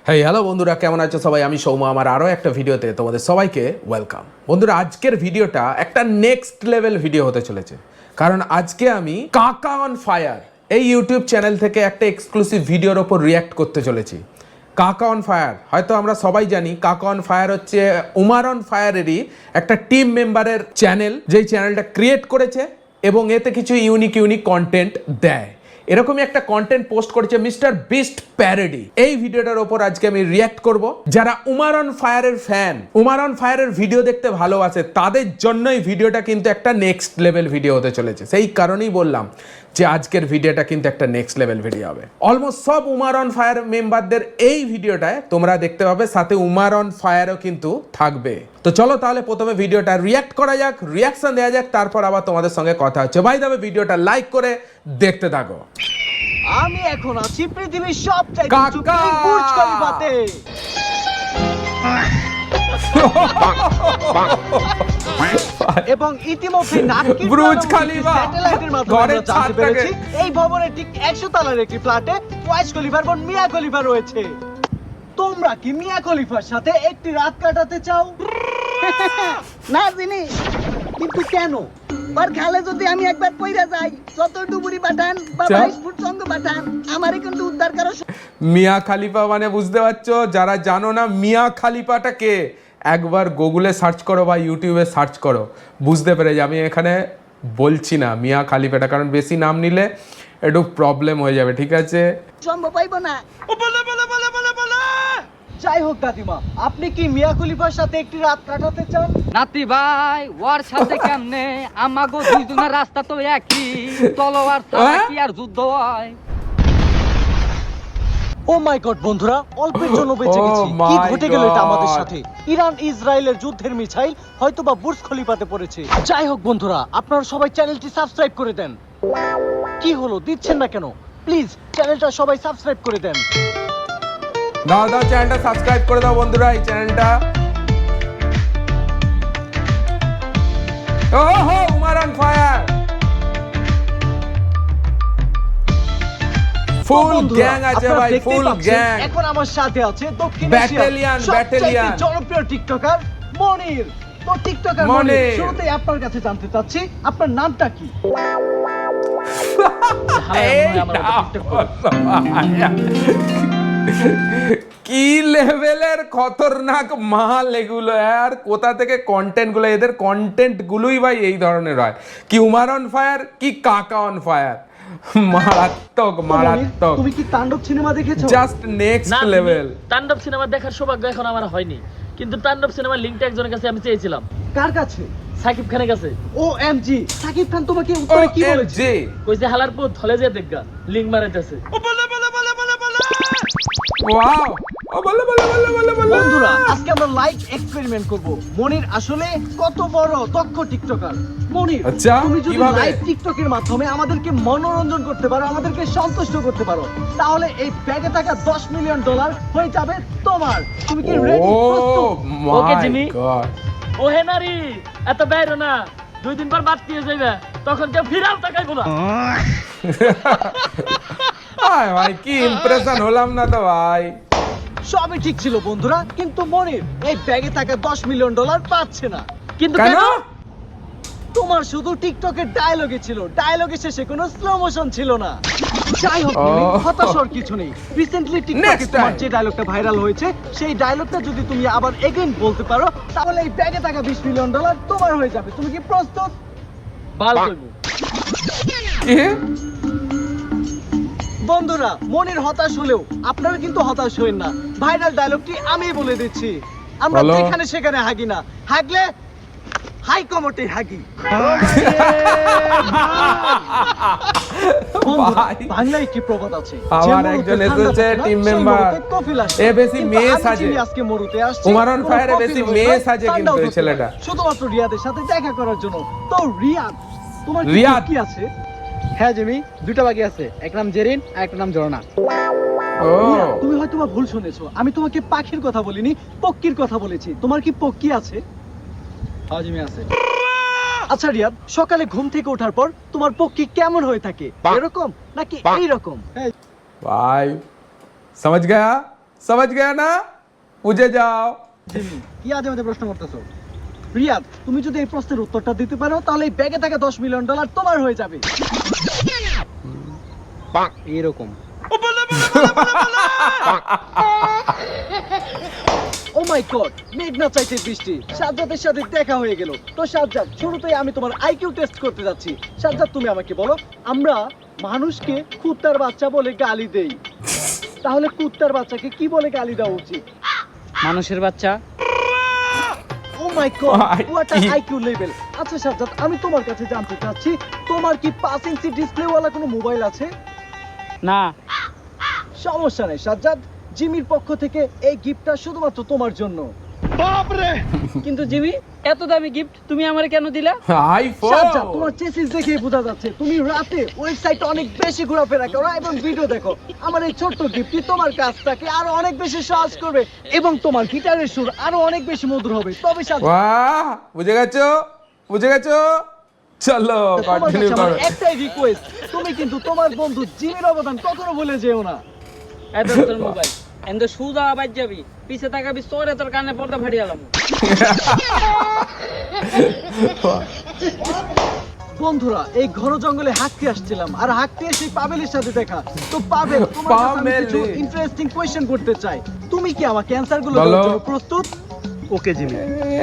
Hello বন্ধুরা, কেমন আছো সবাই? আমি সৌম, আমার আরও একটা ভিডিওতে তোমাদের সবাইকে ওয়েলকাম। বন্ধুরা, আজকের ভিডিওটা একটা নেক্সট লেভেল ভিডিও হতে চলেছে, কারণ আজকে আমি কাকা অন ফায়ার এই ইউটিউব চ্যানেল থেকে একটা এক্সক্লুসিভ ভিডিওর ওপর রিয়্যাক্ট করতে চলেছি। কাকা অন ফায়ার হয়তো আমরা সবাই জানি, কাকা অন ফায়ার হচ্ছে উমার অন ফায়ারেরই একটা টিম মেম্বারের চ্যানেল, যেই চ্যানেলটা ক্রিয়েট করেছে এবং এতে কিছু ইউনিক কন্টেন্ট দেয়। এরকমই একটা কন্টেন্ট পোস্ট করেছে মিস্টার বিস্ট প্যারোডি। এই ভিডিওটার ওপর আজকে আমি রিয়্যাক্ট করব। যারা উমার অন ফায়ারের ফ্যান, উমার অন ফায়ারের ভিডিও দেখতে ভালোবাসে, তাদের জন্যই ভিডিওটা কিন্তু একটা নেক্সট লেভেল ভিডিও হতে চলেছে। সেই কারণেই বললাম যে আজকের ভিডিওটা কিন্তু একটা নেক্সট লেভেল ভিডিও হবে। অলমোস্ট সব উমার অন ফায়ার মেম্বারদের এই ভিডিওটায় তোমরা দেখতে পাবে, সাথে উমার অন ফায়ারও কিন্তু থাকবে। তো চলো তাহলে প্রথমে ভিডিওটা রিয়্যাক্ট করা যাক, রিয়াকশন দেওয়া যাক, তারপর আবার তোমাদের সঙ্গে কথা হচ্ছে। ভাই তবে ভিডিওটা লাইক করে দেখতে থাকো। আমি এখন আছি পৃথিবীর সবচাইতে উঁচু কাকা! বিল্ডিং বুর্জ খলিফাতে। এবং ইতিমধ্যে নাটকির বুর্জ খলিফা! স্যাটেলাইটের মাধ্যমে ঘরের আমরা জানতে ছাদটাকে- পেরেছি এই ভবনের ঠিক 100 তলার একটি ফ্ল্যাটে ওয়াইস খলিফার বোন মিয়া খলিফা রয়েছে। তোমরা কি মিয়া খলিফার সাথে একটি রাত কাটাতে চাও? না জিনি, কিন্তু কেন? আর খালে যদি আমি একবার পইরা যাই, যত ডুবুরি পাঠান বা চা? 22 ফুট সঙ্গ পাঠান, আমারই কিন্তু উদ্ধার করা মিয়া খালিফা মানে বুঝতে পারছো? যারা জানো না মিয়া খালিফাটা কে, একবার গুগলে সার্চ করো বা ইউটিউবে সার্চ করো, বুঝতে পেরে যে আমি এখানে বলছি না মিয়া খালিফাটা, কারণ বেশি নাম নিলে একটু প্রবলেম হয়ে যাবে, ঠিক আছে? সম্ভব পাইব না। যাই হোক দাদিমা, আপনি কি মিয়া খলিফার সাথে একটি রাত কাটাতে চান? নাতি ভাই ওর সাথে কেমনে আমাগো দুইজনের রাস্তা তো একই, তলোয়ার ছাড়া কি আর যুদ্ধ হয়? ও মাই গড বন্ধুরা, অল্পের জন্য বেঁচে Oh গেছি। কি my ঘটে গেল এটা আমাদের God! সাথে? ইরান ইসরায়েলের যুদ্ধের মিসাইল হয়তোবা বুর্জ খলিফাতে পড়েছে। যাই হোক বন্ধুরা, আপনারা সবাই চ্যানেলটি সাবস্ক্রাইব করে দেন। কি হলো, দিচ্ছেন না কেন? প্লিজ চ্যানেলটা সবাই সাবস্ক্রাইব করে দেন। দাও চ্যানেলটা সাবস্ক্রাইব করে দাও বন্ধুরা, এই চ্যানেলটা। ওহো, উমার অন ফায়ার ফুল বন্ধুরা, গ্যাং আছে আপনারা ভাই, দেখতেই ফুল পাচ্ছেন, গ্যাং। এখন আমার সাথে আছে দক্ষিণ ব্যাটালিয়ন, এশিয়ার সবচাইতে ব্যাটালিয়ন। জনপ্রিয় টিকটকার মনির। তো টিকটকার মনির। মনির, শুরুতেই আপনার কাছে জানতে চাচ্ছি আপনার নামটা কি? কি লেভেলের খতরনাক মাল এগুলো, আর কোথা থেকে কন্টেন্ট গুলো, এদের কন্টেন্ট গুলোই ভাই এই ধরনের হয়। কি উমার অন ফায়ার, কি কাকা অন ফায়ার, মারাত্মক মারাত্মক, তুমি কি তাণ্ডব সিনেমা দেখেছো? Just next level. তাণ্ডব সিনেমা দেখার সৌভাগ্য এখন আমার হয়নি, কিন্তু তাণ্ডব সিনেমার লিঙ্কটা একজনের কাছে আমি চেয়েছিলাম, কার কাছে? সাকিব খানের কাছে। OMG, সাকিব খান তোমাকে উত্তরে কি বলেছে? কইছে হালার পুত হলে যে দেখগা, লিঙ্ক মারাইতেছে। ওয়াও, ও বলে বন্ধুরা, আজকে আমরা লাইক এক্সপেরিমেন্ট করব। মনির আসলে কত বড় দক্ষ টিকটকার। মনির, আচ্ছা, তুমি যদি কিভাবে? লাইভ টিকটকের মাধ্যমে আমাদেরকে মনোরঞ্জন করতে পারো, আমাদেরকে সন্তুষ্ট করতে পারো, তাহলে এই ব্যাগে থাকা $10 মিলিয়ন হয়ে যাবে তোমার। তুমি কি রেডি? ও ওকে, মাই জিমি। গড, ও হে নারী, এত বাইরো না, 2 দিন পর বাদ দিয়ে যাইবে, তখন কেউ ফিরাল তাকাইবো না। ভাই কি ইমপ্রেশন হলাম না তো ভাই। সবই ঠিক ছিল বন্ধুরা, কিন্তু মনির এই ব্যাগে থাকা $10 মিলিয়ন পাচ্ছে না। কিন্তু কেন? তোমার শুধু টিকটকের ডায়লগে ছিল, ডায়লগের শেষে কোনো স্লো মোশন ছিল না। যাই হোক মনির, হতাশ হওয়ার কিছু নেই। রিসেন্টলি টিকটকে Next তোমার time. যে ডায়লগটা ভাইরাল হয়েছে, সেই ডায়লগটা যদি তুমি আবার এগেইন বলতে পারো, তাহলে এই ব্যাগে থাকা $20 মিলিয়ন তোমার হয়ে যাবে। তুমি কি প্রস্তুত? বাল কইবো। কি? বন্ধুরা, মনির হতাশ হলেও আপনারা কিন্তু হতাশ হবেন না। ভাইরাল ডায়লগটি আমি বলে দিচ্ছি। আমরা বলো। যেখানে সেখানে হাগি না, হাগলে হাই কমোটে হাগি। বন্ধুরা, ভাই, বাংলায় কি প্রবাদ আছে? আমার যে মরুতে একজন ঠান্ডা এসেছে থাকে না, team সেই member। মরুতে কফিল আসে। এ বেশি কিন্তু মেয়ে আমি সাজে। যিনি আজকে মরুতে আসছি, উমার অন কোনো ফায়ারে কফিল বেশি হয়ে মেয়ে নয়, সাজে ঠান্ডাও কিন্তু এই ধরতে ছেলেটা। পারে। শুধুমাত্র রিয়াদের সাথে দেখা করার জন্য। তো রিয়াদ, তোমার রিয়াদ। কি আছে? হ্যাঁ জিমি, দুটো বাকি আছে, এক নাম জেরিন আর এক নাম ঝর্ণা। ও রিয়া, তুমি হয়তো বা ভুল শুনেছো। আমি তোমাকে পাখির কথা বলিনি, পক্ষীর কথা বলেছি। তোমার কি পক্ষী আছে? হ্যাঁ জিমি আছে। আচ্ছা রিয়াদ, সকালে ঘুম থেকে ওঠার পর তোমার পক্ষী কেমন হয়ে থাকে? এরকম নাকি এইরকম? ভাই समझ गया समझ गया ना বুঝে যাও জিমি, কি আজে বাজে প্রশ্ন করতেছো? রিয়াদ, তুমি যদি এই প্রশ্নের উত্তরটা দিতে পারো তাহলে এই ব্যাগে থাকা $10 মিলিয়ন তোমার হয়ে যাবে। এরকম। ও মাই গড, মেঘনা চাইতে বৃষ্টি। সাজ্জাদের সাথে দেখা হয়ে গেল। তো সাজ্জাদ, শুরুতেই আমি তোমার আইকিউ টেস্ট করতে যাচ্ছি। সাজ্জাদ, তুমি আমাকে বলো, আমরা মানুষকে কুত্তার বাচ্চা বলে গালি দেই, তাহলে কুত্তার বাচ্চাকে কি বলে গালি দেওয়া উচিত? মানুষের বাচ্চা। Oh my god, Why? What a IQ level. আচ্ছা সাজ্জাদ, আমি তোমার কাছে জানতে চাচ্ছি, তোমার কি 5 ইঞ্চি ডিসপ্লে ওয়ালা কোনো মোবাইল আছে? না। সমস্যা নেই সাজ্জাদ, জিমির পক্ষ থেকে এই গিফটটা শুধুমাত্র তোমার জন্য। কিন্তু জিমি, এত দামি গিফট তুমি আমারে কেন দিলা? আইফোন সাজ্জাদ, তোমার চেসিস দেখেই বোঝা যাচ্ছে তুমি রাতে ওয়েবসাইটে অনেক বেশি ঘোরাফেরা করো এবং ভিডিও দেখো। আমার এই ছোট্ট গিফটটি তোমার কাজটাকে আরো অনেক বেশি সহজ করবে এবং তোমার গিটারের সুর আরো অনেক বেশি মধুর হবে। তবে সাজ্জাদ, বাহ বুঝে গেছো চলো তোমার কন্টিনিউ কাছে আমার করো একটাই রিকোয়েস্ট, তুমি কিন্তু তোমার বন্ধু জিমির অবদান কখনো ভুলে যেও না। এত তোর মোবাইল এন্ড সুদা বাজ যাবি, পিছে তাকাবি, সরে তোর কানে পর্দা ফাটিয়ালাম। বন্ধুরা, এই ঘন জঙ্গলে হাঁটতে আসছিলাম আর হাঁটতে এসে পাবেলের সাথে দেখা। তো পাবেল, তোমার কাছে আমি কিছু পাবেল। ইন্টারেস্টিং কোশ্চেন করতে চাই, তুমি কি আমাকে অ্যানসার গুলো বলো। দেওয়ার জন্য প্রস্তুত? Okay Jimmy.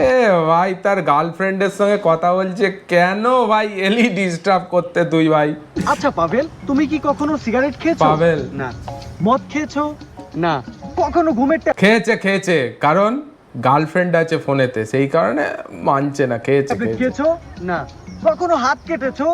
এ ভাই তার গার্লফ্রেন্ডের সঙ্গে কথা বলছে কেন ভাই, এলি ডিস্টার্ব করতে তুই ভাই। আচ্ছা পাবেল, তুমি কি কখনো সিগারেট খেয়েছো? পাবেল না। মদ খেয়েছো? না। কখনো ঘুমের খেয়েছে কারণ গার্লফ্রেন্ড আছে ফোনেতে, সেই কারণে মানছে না। খেয়েছে ট্যাবলেট খেয়েছো? না। কখনো হাত কেটেছো?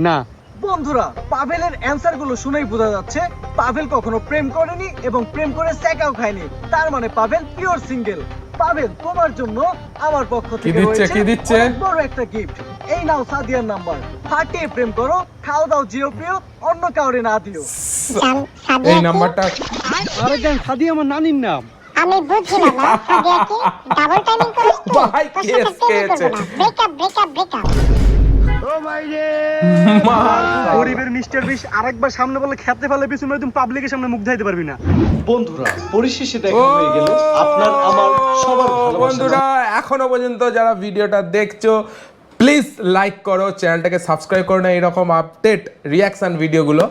না। বন্ধুরা, পাভেলের অ্যানসার গুলো শুনেই বোঝা যাচ্ছে পাভেল কখনো প্রেম করেনি এবং প্রেম করে সেকাও খায়নি। তার মানে পাভেল পিওর সিঙ্গেল। পাভেল, তোমার জন্য আমার পক্ষ থেকে কি দিচ্ছে? অনেক বড় একটা গিফট। এই নাও সাদিয়ার নাম্বার, ফাটিয়ে প্রেম করো, খাও দাও জিও প্রিয়, অন্য কাউরে না দিও। এই নাম্বারটা আরে দেন, সাদিয়া আমার নানির নাম। আমি বুঝি না সাদিয়া কি ডাবল টাইমিং করিস তুই? ভাই, তোর কেস সাথে প্রেমই খেয়েছে। করবো না। ব্রেকআপ। ও মাই রে, মা। গরিবের মিস্টার বিশ আরেকবার সামনে বলে খেতে ফেলে পিছনে তুমি পাবলিকের সামনে মুখ দেখাইতে পারবি না। বন্ধুরা, পরিশেষে দেখা হয়ে গেল আপনার আমার সবার ভালোবাসা। বন্ধুরা, এখনো পর্যন্ত যারা ভিডিওটা দেখছো প্লিজ লাইক করো, চ্যানেলটাকে সাবস্ক্রাইব করো না এরকম আপডেট রিয়াকশন ভিডিওগুলো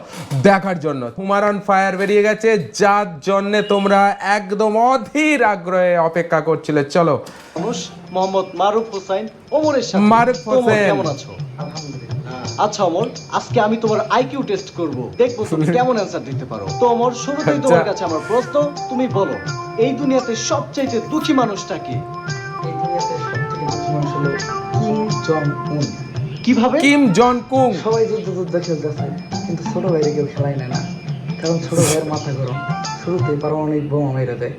দেখার জন্য। হুমার অন ফায়ার বেরিয়ে গেছে, যার জন্য তোমরা একদম অধীর আগ্রহে অপেক্ষা করছিলে। চলো মানুষ মোহাম্মদ মারুফ হোসেন ওমরের সাথে। মারুফ তো ওমর, হোসেন। কেমন আছো? আচ্ছা ওমর, আজকে আমি তোমার আইকিউ টেস্ট করব, দেখবো তুমি কেমন অ্যানসার দিতে পারো। তো ওমর, শুরুতেই তোমার আচ্ছা। কাছে আমার প্রশ্ন, তুমি বলো এই দুনিয়াতে সবচাইতে দুঃখী মানুষটা কি? এই দুনিয়াতে সবথেকে দুঃখী মানুষ হলো কিম জং উন। কিভাবে? কিম জন কুং। সবাই যুদ্ধ খেলতেছে কিন্তু ছোট ভাইরে কেউ খেলাই নেয় না, কারণ ছোট ভাইয়ের মাথা গরম, শুরুতেই পারমাণবিক বোমা মেরে দেয়।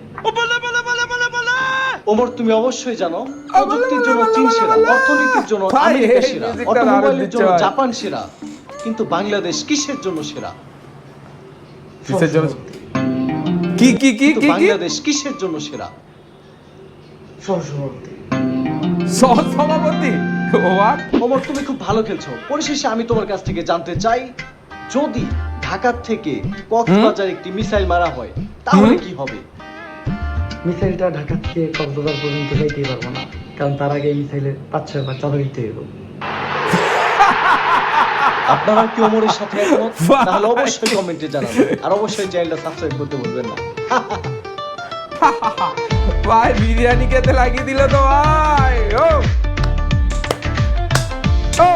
ওমর, তুমি অবশ্যই জানো প্রযুক্তির জন্য চীন সেরা, অর্থনীতির জন্য ভাই, আমেরিকা এই সেরা, মিউজিকটা দারুণ অটোমোবাইলের দিচ্ছে জন্য ভাই। জাপান সেরা, কিন্তু বাংলাদেশ কিসের জন্য সেরা? কিসের জন্য? কি কিন্তু বাংলাদেশ কিসের জন্য সেরা? সহসভাপতি। সহসভাপতি। What? ওমর, তুমি খুব ভালো খেলছো। পরিশেষে আমি তোমার কাছ থেকে জানতে চাই, যদি ঢাকার থেকে কক্সবাজার একটি মিসাইল মারা হয় তাহলে কি হবে? মিসাইলটা ঢাকা থেকে কক্সবাজার পর্যন্ত যাইতেই পারবো না, কারণ তার আগে এই মিসাইলের 5-6 বার চালু দিতে হবে। আপনারা কি ওমরের সাথে একমত? ভাই। তাহলে অবশ্যই কমেন্টে জানাবেন আর অবশ্যই চ্যানেলটা সাবস্ক্রাইব করতে ভুলবেন না। ভাই বিরিয়ানি খেতে লাগিয়ে দিল তো ভাই। ও ও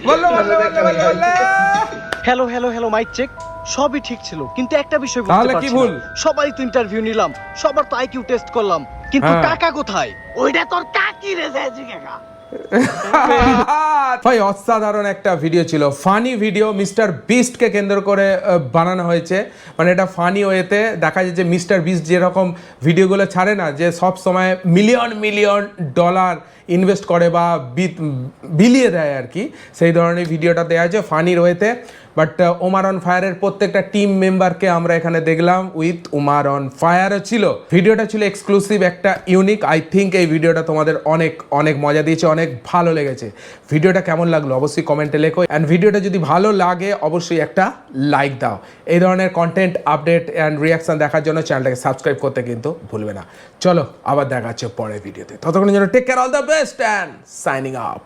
বলো hello hello hello, mike check. সবই ঠিক ছিল, কিন্তু একটা বিষয় বুঝতে তাহলে কি পারছি ভুল? না। সবাই তো ইন্টারভিউ নিলাম, সবার তো আইকিউ টেস্ট করলাম, কিন্তু হ্যাঁ। টাকা কোথায়? ওইটা তোর কাকি রে যায় কাকা। ভাই অসাধারণ একটা ভিডিও ছিল, ফানি ভিডিও, মিস্টার বিস্টকে কেন্দ্র করে বানানো হয়েছে। মানে এটা ফানি ওয়েতে দেখা যায় যে মিস্টার বিস্ট যেরকম ভিডিওগুলো ছাড়ে না, যে সব সময় মিলিয়ন ডলার ইনভেস্ট করে বা বিলিয়ে দেয় আর কি, সেই ধরনের ভিডিওটা দেওয়া আছে ফানির ওয়েতে। বাট ওমার অন ফায়ারের প্রত্যেকটা টিম মেম্বারকে আমরা এখানে দেখলাম উইথ ওমার অন ফায়ারও ছিল। ভিডিওটা ছিল এক্সক্লুসিভ, একটা ইউনিক। আই থিঙ্ক এই ভিডিওটা তোমাদের অনেক অনেক মজা দিয়েছে, অনেক ভালো লেগেছে। ভিডিওটা কেমন লাগলো অবশ্যই কমেন্টে লেখো, অ্যান্ড ভিডিওটা যদি ভালো লাগে অবশ্যই একটা লাইক দাও। এই ধরনের কন্টেন্ট আপডেট অ্যান্ড রিয়াকশন দেখার জন্য চ্যানেলটাকে সাবস্ক্রাইব করতে কিন্তু ভুলবে না। চলো আবার দেখা হচ্ছে পরের ভিডিওতে, ততক্ষণের জন্য take care, all the best and signing up.